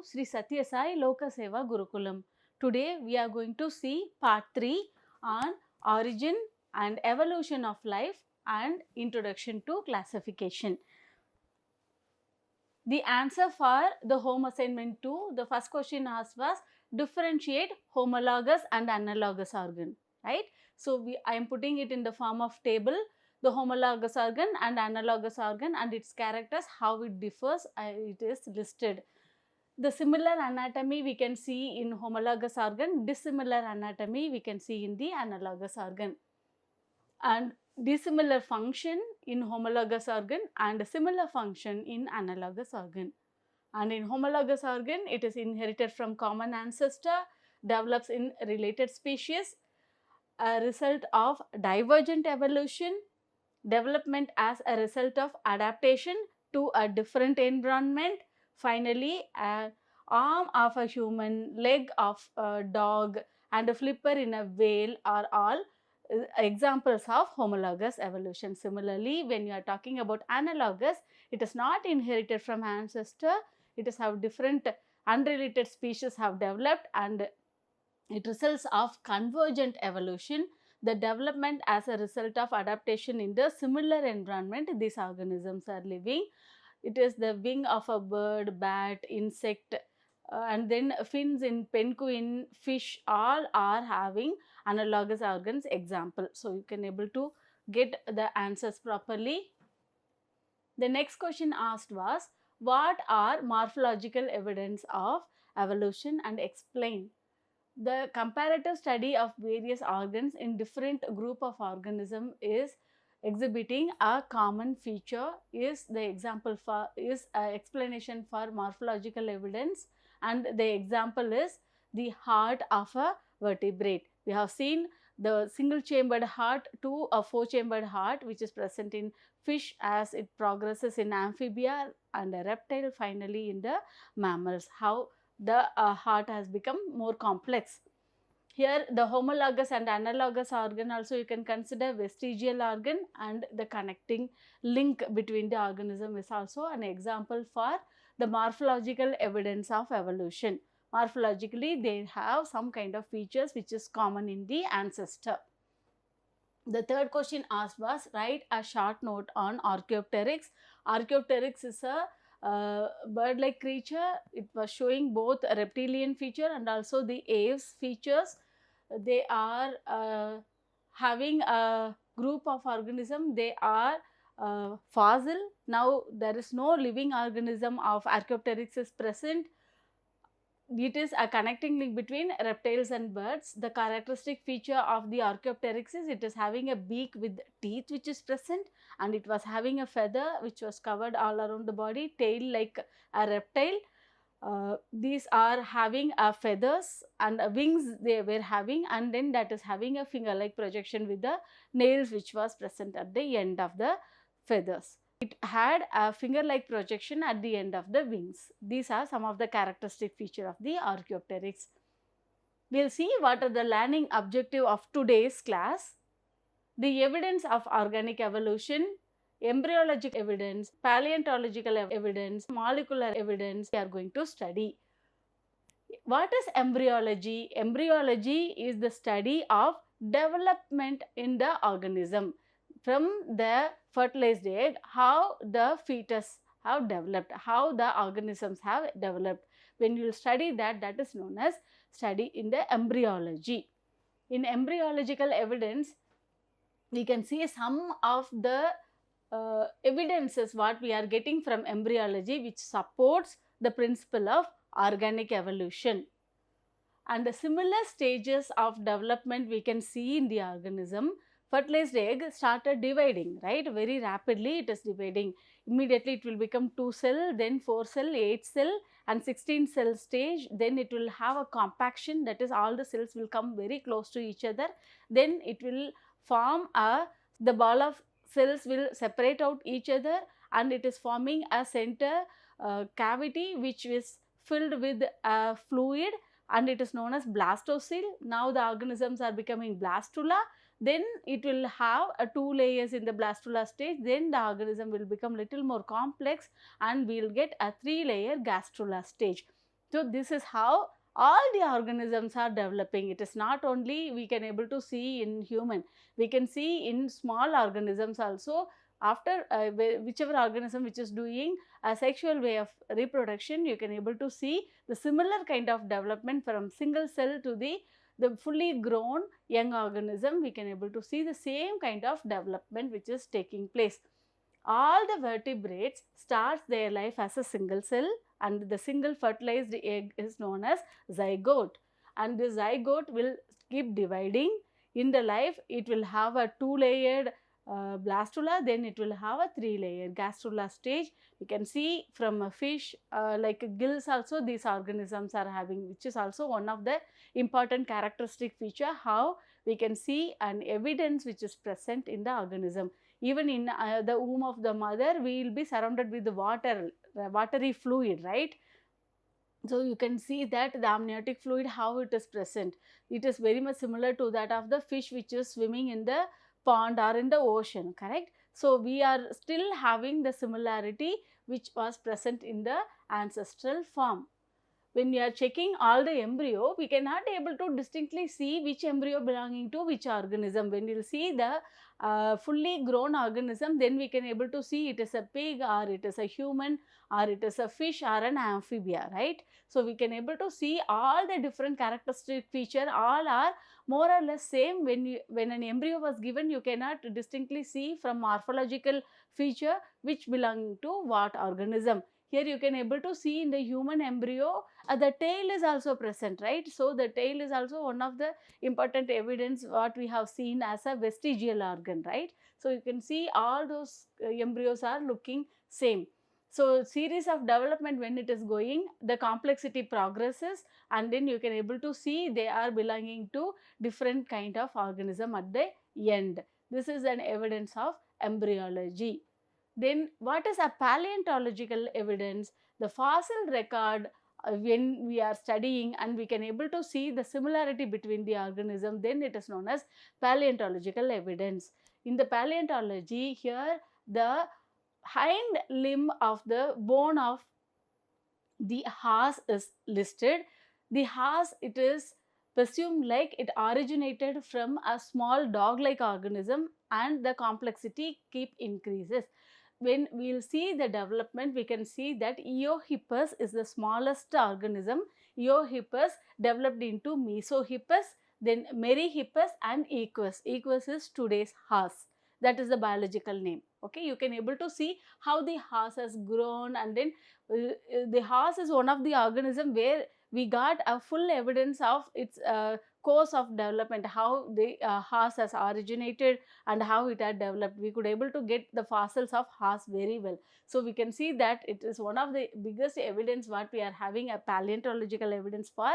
Sri Satya Sai Lokaseva Gurukulam. Today we are going to see part 3 on origin and evolution of life and introduction to classification. The answer for the home assignment 2, the first question asked was differentiate homologous and analogous organ, right? So, I am putting it in the form of table, the homologous organ and analogous organ and its characters, how it differs, it is listed. The similar anatomy we can see in homologous organ, dissimilar anatomy we can see in the analogous organ, and dissimilar function in homologous organ and similar function in analogous organ. And in homologous organ, it is inherited from common ancestor, develops in related species, a result of divergent evolution, development as a result of adaptation to a different environment, finally an arm of a human, leg of a dog and a flipper in a whale are all examples of homologous evolution. Similarly, when you are talking about analogous, it is not inherited from ancestor, it is how different unrelated species have developed and it results of convergent evolution, the development as a result of adaptation in the similar environment these organisms are living. It is the wing of a bird, bat, insect, and then fins in penguin, fish, all are having analogous organs example. So, you can able to get the answers properly. The next question asked was, what are morphological evidence of evolution and explain? The comparative study of various organs in different group of organism is exhibiting a common feature is the example for is a explanation for morphological evidence, and the example is the heart of a vertebrate. We have seen the single chambered heart to a four chambered heart which is present in fish as it progresses in amphibia and a reptile, finally in the mammals, how the heart has become more complex. Here the homologous and analogous organ also you can consider vestigial organ, and the connecting link between the organism is also an example for the morphological evidence of evolution. Morphologically they have some kind of features which is common in the ancestor. The third question asked was, write a short note on Archaeopteryx. Archaeopteryx is a bird-like creature. It was showing both a reptilian feature and also the aves features. They are having a group of organism. They are fossil. Now, there is no living organism of Archaeopteryx is present. It is a connecting link between reptiles and birds. The characteristic feature of the Archaeopteryx is it is having a beak with teeth which is present, and it was having a feather which was covered all around the body, tail like a reptile. These are having feathers and wings they were having, and then that is having a finger like projection with the nails which was present at the end of the feathers. It had a finger-like projection at the end of the wings. These are some of the characteristic features of the Archaeopteryx. We will see what are the learning objective of today's class. The evidence of organic evolution, embryological evidence, paleontological evidence, molecular evidence we are going to study. What is embryology? Embryology is the study of development in the organism. From the fertilized egg, how the fetus have developed, how the organisms have developed. When you will study that, that is known as study in the embryology. In embryological evidence, we can see some of the evidences what we are getting from embryology which supports the principle of organic evolution. And the similar stages of development we can see in the organism. Fertilized egg started dividing, right? Very rapidly it is dividing. Immediately it will become 2 cell, then 4 cell, 8 cell and 16 cell stage. Then it will have a compaction, that is all the cells will come very close to each other. Then it will form the ball of cells will separate out each other, and it is forming a center cavity which is filled with a fluid, and it is known as blastocele. Now the organisms are becoming blastula. Then it will have 2 layers in the blastula stage, then the organism will become little more complex and we will get a 3-layer gastrula stage. So this is how all the organisms are developing. It is not only we can able to see in human, we can see in small organisms also. After whichever organism which is doing a sexual way of reproduction, you can able to see the similar kind of development from single cell to the fully grown young organism. We can able to see the same kind of development which is taking place. All the vertebrates starts their life as a single cell, and the single fertilized egg is known as zygote, and the zygote will keep dividing. In the life, it will have a two-layered blastula, then it will have a three-layered gastrula stage. You can see from a fish like gills also these organisms are having, which is also one of the important characteristic feature, how we can see an evidence which is present in the organism. Even in the womb of the mother, we will be surrounded with the watery fluid, right? So you can see that the amniotic fluid, how it is present. It is very much similar to that of the fish which is swimming in the pond or in the ocean, correct? So we are still having the similarity which was present in the ancestral form. When we are checking all the embryo, we cannot able to distinctly see which embryo belonging to which organism. When we will see the fully grown organism, then we can able to see it is a pig or it is a human or it is a fish or an amphibia, right? So we can able to see all the different characteristic feature, all are more or less same. When an embryo was given, you cannot distinctly see from morphological feature which belong to what organism. Here you can able to see in the human embryo, the tail is also present, right? So the tail is also one of the important evidence what we have seen as a vestigial organ, right? So you can see all those embryos are looking same. So series of development, when it is going, the complexity progresses, and then you can able to see they are belonging to different kind of organism at the end. This is an evidence of embryology. Then what is a paleontological evidence? The fossil record, when we are studying and we can able to see the similarity between the organism, then it is known as paleontological evidence. In the paleontology, here the hind limb of the bone of the horse is listed. The horse, it is presumed like it originated from a small dog-like organism, and the complexity keep increases. When we will see the development, we can see that Eohippus is the smallest organism. Eohippus developed into Mesohippus, then Meryhippus and Equus. Equus is today's horse. That is the biological name. Okay, you can able to see how the horse has grown, and then the horse is one of the organism where we got a full evidence of its course of development, how the horse has originated and how it had developed. We could able to get the fossils of horse very well. So we can see that it is one of the biggest evidence what we are having, a paleontological evidence for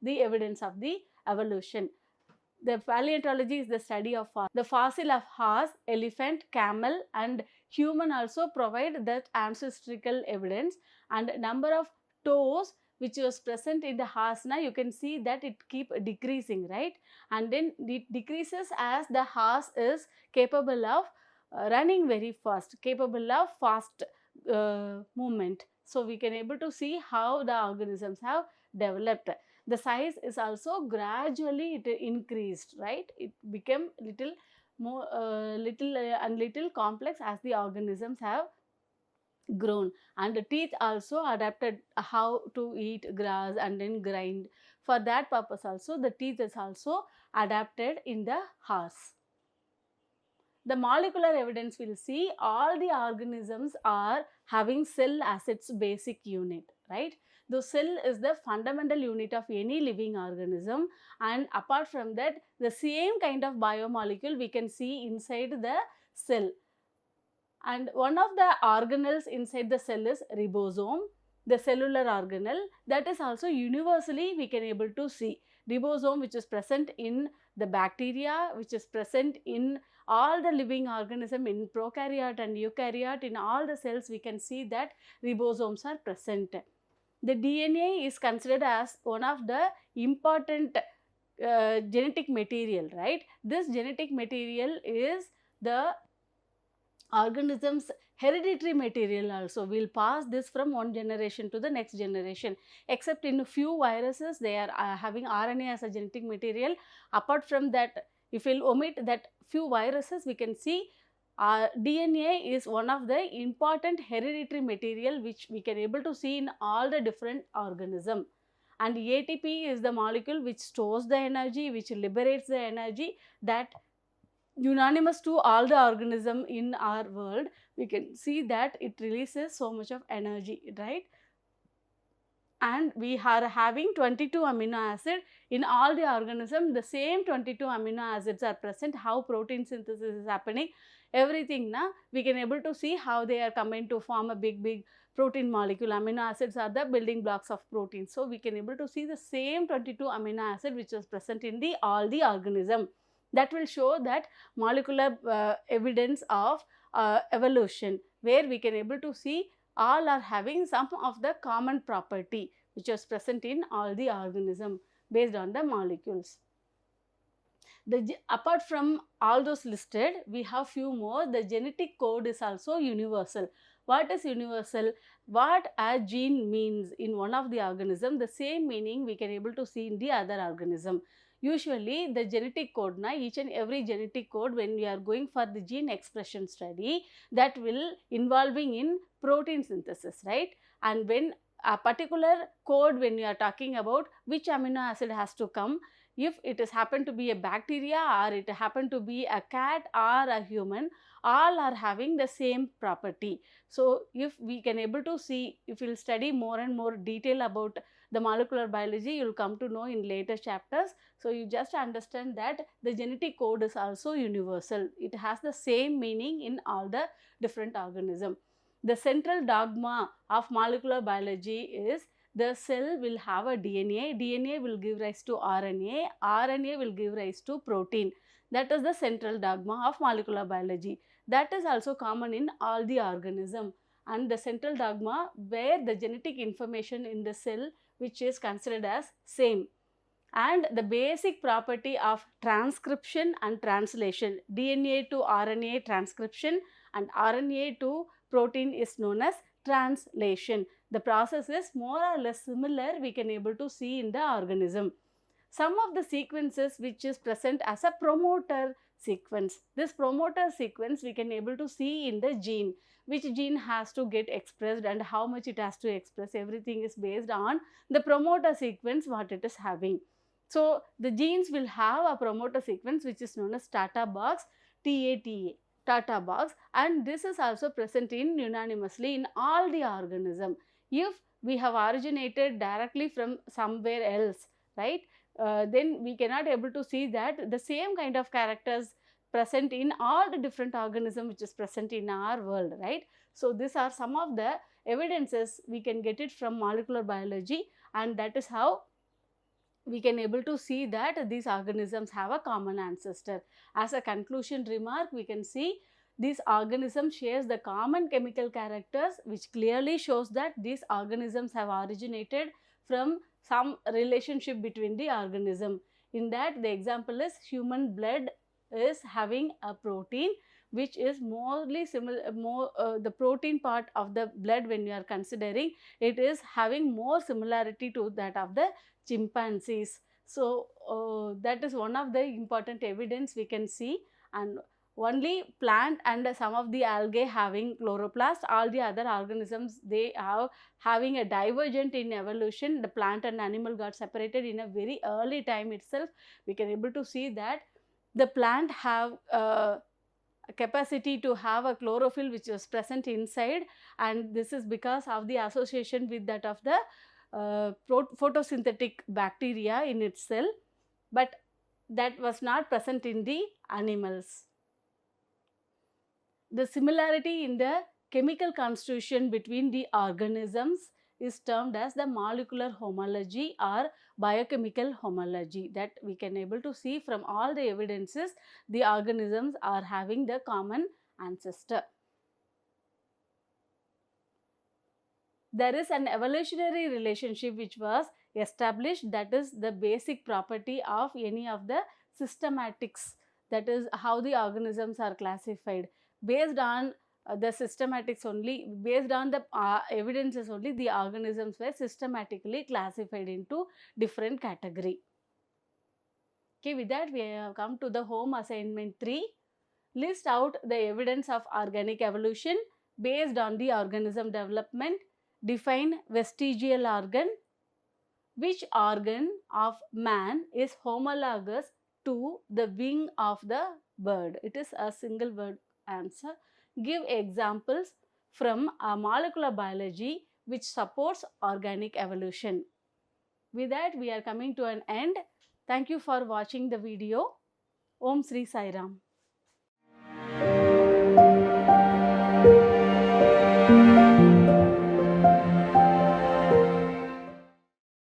the evidence of the evolution. The paleontology is the study of the fossil of horse, elephant, camel and human also provide that ancestral evidence, and number of toes which was present in the horse, now you can see that it keep decreasing, right? And then it decreases as the horse is capable of running very fast, capable of fast movement. So we can able to see how the organisms have developed. The size is also gradually it increased, right? It became little more little complex as the organisms have grown, and the teeth also adapted how to eat grass and then grind. For that purpose also the teeth is also adapted in the horse. The molecular evidence will see all the organisms are having cell as its basic unit, right? The cell is the fundamental unit of any living organism, and apart from that the same kind of biomolecule we can see inside the cell. And one of the organelles inside the cell is ribosome, the cellular organelle, that is also universally we can able to see. Ribosome which is present in the bacteria, which is present in all the living organism, in prokaryote and eukaryote, in all the cells we can see that ribosomes are present. The DNA is considered as one of the important genetic material, right? This genetic material is the organisms hereditary material also. We'll pass this from one generation to the next generation, except in a few viruses they are having RNA as a genetic material. Apart from that, if we'll omit that few viruses, we can see DNA is one of the important hereditary material which we can able to see in all the different organism. And ATP is the molecule which stores the energy, which liberates the energy, that unanimous to all the organism in our world. We can see that it releases so much of energy, right? And we are having 22 amino acid in all the organism. The same 22 amino acids are present. How protein synthesis is happening, everything na, we can able to see how they are combined to form a big protein molecule. Amino acids are the building blocks of protein. So we can able to see the same 22 amino acid which is present in the all the organism. That will show that molecular evidence of evolution, where we can able to see all are having some of the common property which is present in all the organism based on the molecules. Apart from all those listed, we have few more. The genetic code is also universal. What is universal? What a gene means in one of the organism, the same meaning we can able to see in the other organism. Usually the genetic code, each and every genetic code, when we are going for the gene expression study, that will involving in protein synthesis, right? And when a particular code, when we are talking about which amino acid has to come, if it is happen to be a bacteria or it happen to be a cat or a human, all are having the same property. So if we can able to see, if we will study more and more detail about the molecular biology, you will come to know in later chapters. So you just understand that the genetic code is also universal. It has the same meaning in all the different organisms. The central dogma of molecular biology is the cell will have a DNA, DNA will give rise to RNA, RNA will give rise to protein. That is the central dogma of molecular biology. That is also common in all the organism. And the central dogma where the genetic information in the cell which is considered as same. And the basic property of transcription and translation, DNA to RNA transcription and RNA to protein is known as translation. The process is more or less similar, we can able to see in the organism. Some of the sequences which is present as a promoter sequence. This promoter sequence we can able to see in the gene. Which gene has to get expressed and how much it has to express, everything is based on the promoter sequence what it is having. So the genes will have a promoter sequence which is known as Tata box, TATA, Tata box, and this is also present in unanimously in all the organism. If we have originated directly from somewhere else, right, then we cannot able to see that the same kind of characters present in all the different organisms which is present in our world, right. So these are some of the evidences we can get it from molecular biology, and that is how we can able to see that these organisms have a common ancestor. As a conclusion remark, we can see these organisms shares the common chemical characters which clearly shows that these organisms have originated from some relationship between the organism. In that, the example is human blood is having a protein which is morely similar, the protein part of the blood when you are considering, it is having more similarity to that of the chimpanzees. So that is one of the important evidence we can see. And only plant and some of the algae having chloroplast, all the other organisms they are having a divergent in evolution. The plant and animal got separated in a very early time itself. We can able to see that the plant have capacity to have a chlorophyll which is present inside, and this is because of the association with that of the photosynthetic bacteria in its cell, but that was not present in the animals. The similarity in the chemical constitution between the organisms is termed as the molecular homology or biochemical homology, that we can able to see from all the evidences the organisms are having the common ancestor. There is an evolutionary relationship which was established, that is the basic property of any of the systematics, that is how the organisms are classified. based on the systematics only, based on the evidences only, the organisms were systematically classified into different category. Okay, with that we have come to the home assignment 3. List out the evidence of organic evolution based on the organism development. Define vestigial organ. Which organ of man is homologous to the wing of the bird? It is a single word answer. Give examples from molecular biology which supports organic evolution. With that, we are coming to an end. Thank you for watching the video. Om Sri Sai Ram.